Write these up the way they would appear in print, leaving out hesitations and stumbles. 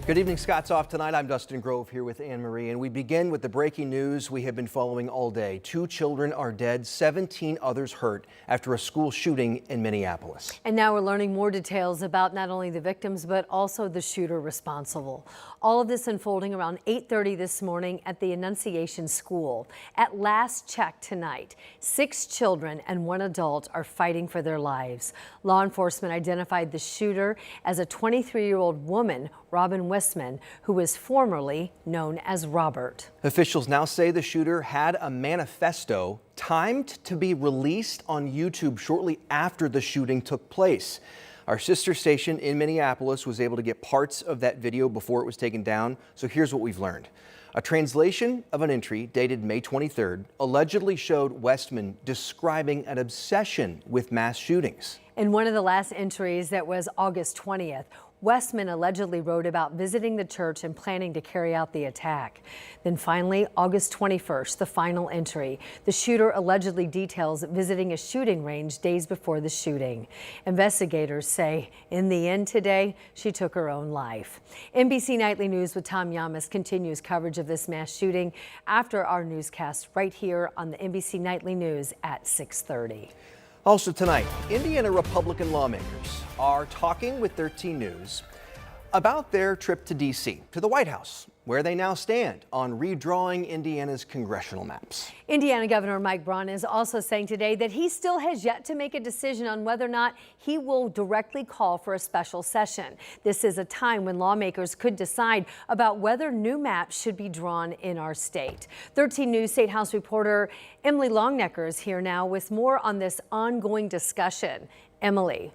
Good evening. Scott's off tonight. I'm Dustin Grove here with Anne Marie, and we begin with the breaking news we have been following all day. 2 children are dead, 17 others hurt after a school shooting in Minneapolis. And now we're learning more details about not only the victims, but also the shooter responsible. All of this unfolding around 8:30 this morning at the Annunciation School. At last check tonight, 6 children and 1 adult are fighting for their lives. Law enforcement identified the shooter as a 23-year-old woman, Robin Westman, who was formerly known as Robert. Officials now say the shooter had a manifesto timed to be released on YouTube shortly after the shooting took place. Our sister station in Minneapolis was able to get parts of that video before it was taken down, so here's what we've learned. A translation of an entry dated May 23rd allegedly showed Westman describing an obsession with mass shootings. In one of the last entries that was August 20th, Westman allegedly wrote about visiting the church and planning to carry out the attack. Then finally, August 21st, the final entry. The shooter allegedly details visiting a shooting range days before the shooting. Investigators say in the end today, she took her own life. NBC Nightly News with Tom Yamas continues coverage of this mass shooting after our newscast right here on the NBC Nightly News at 6:30. Also tonight, Indiana Republican lawmakers are talking with 13 News about their trip to D.C., to the White House, where they now stand on redrawing Indiana's congressional maps. Indiana Governor Mike Braun is also saying today that he still has yet to make a decision on whether or not he will directly call for a special session. This is a time when lawmakers could decide about whether new maps should be drawn in our state. 13 News State House reporter Emily Longnecker is here now with more on this ongoing discussion. Emily.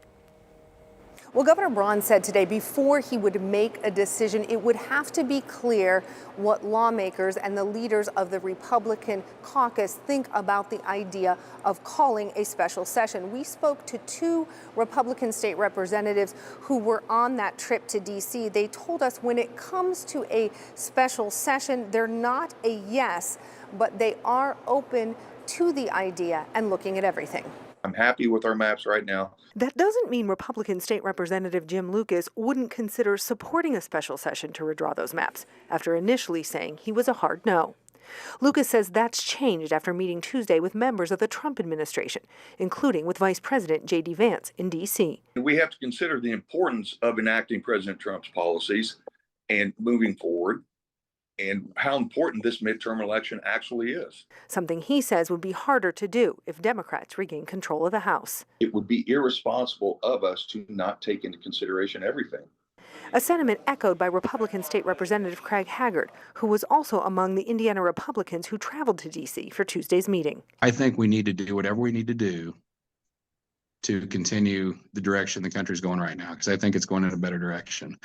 Well, Governor Braun said today before he would make a decision, it would have to be clear what lawmakers and the leaders of the Republican caucus think about the idea of calling a special session. We spoke to 2 Republican state representatives who were on that trip to D.C. They told us when it comes to a special session, they're not a yes, but they are open to the idea and looking at everything. I'm happy with our maps right now. That doesn't mean Republican State Representative Jim Lucas wouldn't consider supporting a special session to redraw those maps, after initially saying he was a hard no. Lucas says that's changed after meeting Tuesday with members of the Trump administration, including with Vice President J.D. Vance in D.C. We have to consider the importance of enacting President Trump's policies and moving forward, and how important this midterm election actually is. Something he says would be harder to do if Democrats regain control of the House. It would be irresponsible of us to not take into consideration everything. A sentiment echoed by Republican State Representative Craig Haggard, who was also among the Indiana Republicans who traveled to D.C. for Tuesday's meeting. I think we need to do whatever we need to do to continue the direction the country's going right now, because I think it's going in a better direction.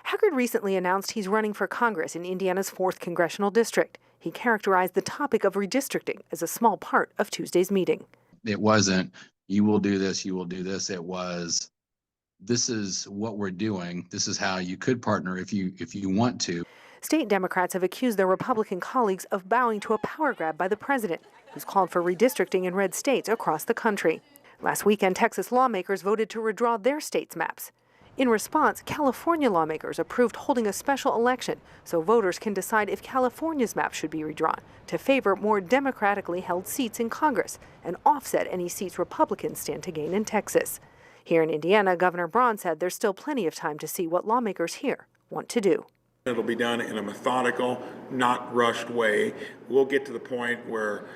Haggard recently announced he's running for Congress in Indiana's 4th congressional district. He characterized the topic of redistricting as a small part of Tuesday's meeting. It wasn't, you will do this, you will do this. It was, this is what we're doing. This is how you could partner if you want to. State Democrats have accused their Republican colleagues of bowing to a power grab by the president, who's called for redistricting in red states across the country. Last weekend, Texas lawmakers voted to redraw their state's maps. In response, California lawmakers approved holding a special election so voters can decide if California's map should be redrawn to favor more democratically held seats in Congress and offset any seats Republicans stand to gain in Texas. Here in Indiana, Governor Braun said there's still plenty of time to see what lawmakers here want to do. It'll be done in a methodical, not rushed way. We'll get to the point where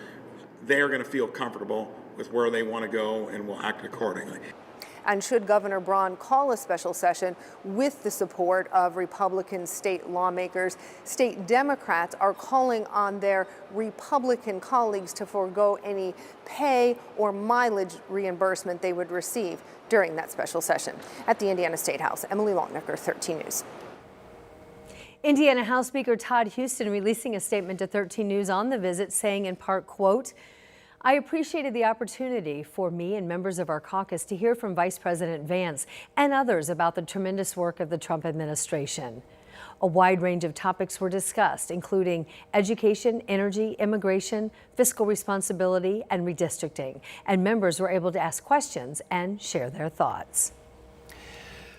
they're going to feel comfortable with where they want to go, and we'll act accordingly. And should Governor Braun call a special session with the support of Republican state lawmakers, state Democrats are calling on their Republican colleagues to forego any pay or mileage reimbursement they would receive during that special session. At the Indiana State House, Emily Longnecker, 13 News. Indiana House Speaker Todd Huston releasing a statement to 13 News on the visit, saying in part, quote, I appreciated the opportunity for me and members of our caucus to hear from Vice President Vance and others about the tremendous work of the Trump administration. A wide range of topics were discussed, including education, energy, immigration, fiscal responsibility, and redistricting. And members were able to ask questions and share their thoughts.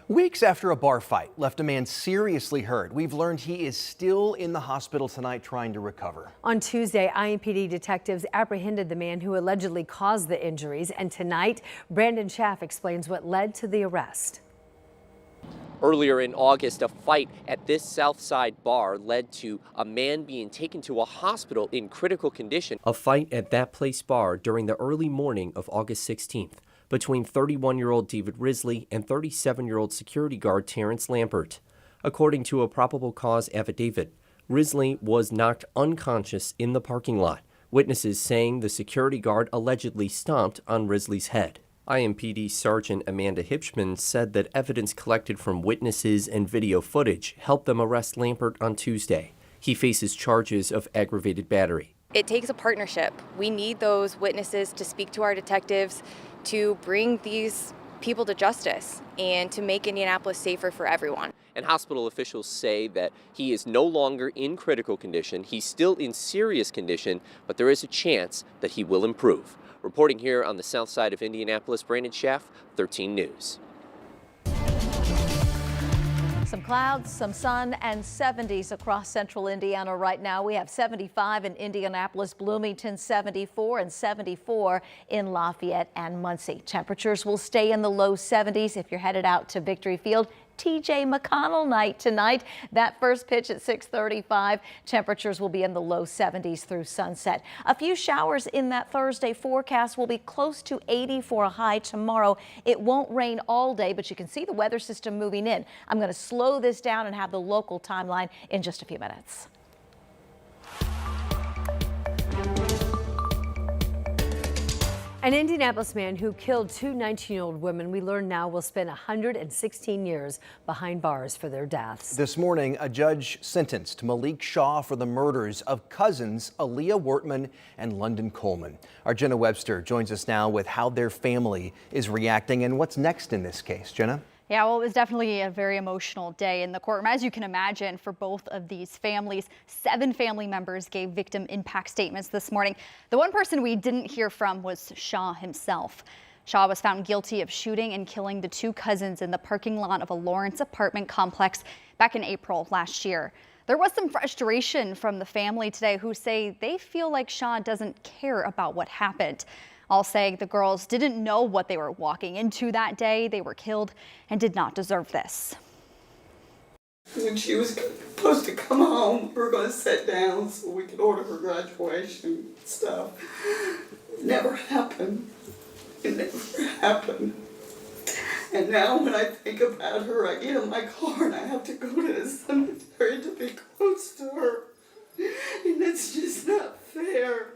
Weeks after a bar fight left a man seriously hurt, we've learned he is still in the hospital tonight trying to recover. On Tuesday, IMPD detectives apprehended the man who allegedly caused the injuries, and tonight, Brandon Schaff explains what led to the arrest. Earlier in August, a fight at this Southside bar led to a man being taken to a hospital in critical condition. A fight at that place bar during the early morning of August 16th between 31-year-old David Risley and 37-year-old security guard Terrence Lampert. According to a probable cause affidavit, Risley was knocked unconscious in the parking lot, witnesses saying the security guard allegedly stomped on Risley's head. IMPD Sergeant Amanda Hipschman said that evidence collected from witnesses and video footage helped them arrest Lampert on Tuesday. He faces charges of aggravated battery. It takes a partnership. We need those witnesses to speak to our detectives, to bring these people to justice, and to make Indianapolis safer for everyone. And hospital officials say that he is no longer in critical condition. He's still in serious condition, but there is a chance that he will improve. Reporting here on the south side of Indianapolis, Brandon Schaff, 13 News. Some clouds, some sun, and 70s across central Indiana right now. We have 75 in Indianapolis, Bloomington, 74, and 74 in Lafayette and Muncie. Temperatures will stay in the low 70s if you're headed out to Victory Field. TJ McConnell night tonight. That first pitch at 6:35. Temperatures will be in the low 70s through sunset. A few showers in that Thursday forecast. Will be close to 80 for a high tomorrow. It won't rain all day, but you can see the weather system moving in. I'm going to slow this down and have the local timeline in just a few minutes. An Indianapolis man who killed two 19-year-old women, we learn now, will spend 116 years behind bars for their deaths. This morning, a judge sentenced Malik Shaw for the murders of cousins Aaliyah Wortman and London Coleman. Our Jenna Webster joins us now with how their family is reacting and what's next in this case. Jenna? Yeah, well, it was definitely a very emotional day in the courtroom. As you can imagine, for both of these families, 7 family members gave victim impact statements this morning. The one person we didn't hear from was Shaw himself. Shaw was found guilty of shooting and killing the 2 cousins in the parking lot of a Lawrence apartment complex back in April last year. There was some frustration from the family today who say they feel like Shaw doesn't care about what happened. All saying the girls didn't know what they were walking into that day. They were killed and did not deserve this. When she was supposed to come home, we were going to sit down so we could order her graduation stuff. It never happened. It never happened. And now when I think about her, I get in my car and I have to go to the cemetery to be close to her. And it's just not fair.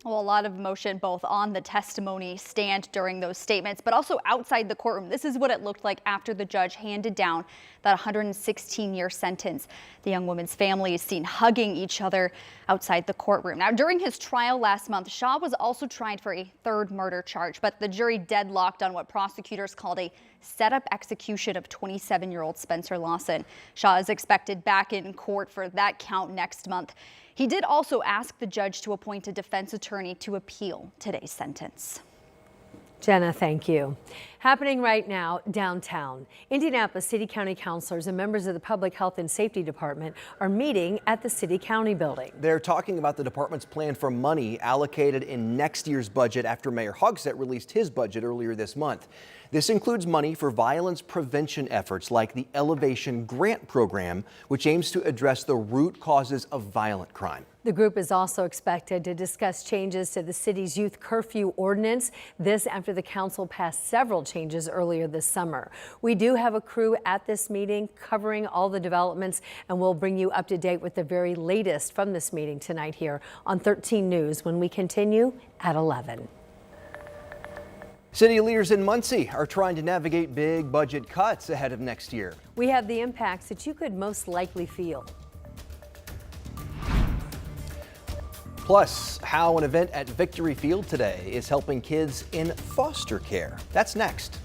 Well, a lot of emotion both on the testimony stand during those statements, but also outside the courtroom. This is what it looked like after the judge handed down that 116-year sentence. The young woman's family is seen hugging each other outside the courtroom. Now, during his trial last month, Shaw was also tried for a 3rd murder charge, but the jury deadlocked on what prosecutors called a setup execution of 27-year-old Spencer Lawson. Shaw is expected back in court for that count next month. He did also ask the judge to appoint a defense attorney to appeal today's sentence. Jenna, thank you. Happening right now downtown, Indianapolis City County councilors and members of the Public Health and Safety Department are meeting at the City County building. They're talking about the department's plan for money allocated in next year's budget after Mayor Hogsett released his budget earlier this month. This includes money for violence prevention efforts like the Elevation Grant Program, which aims to address the root causes of violent crime. The group is also expected to discuss changes to the city's youth curfew ordinance. This after the council passed several changes earlier this summer. We do have a crew at this meeting covering all the developments, and we'll bring you up to date with the very latest from this meeting tonight here on 13 News when we continue at 11. City leaders in Muncie are trying to navigate big budget cuts ahead of next year. We have the impacts that you could most likely feel. Plus, how an event at Victory Field today is helping kids in foster care. That's next.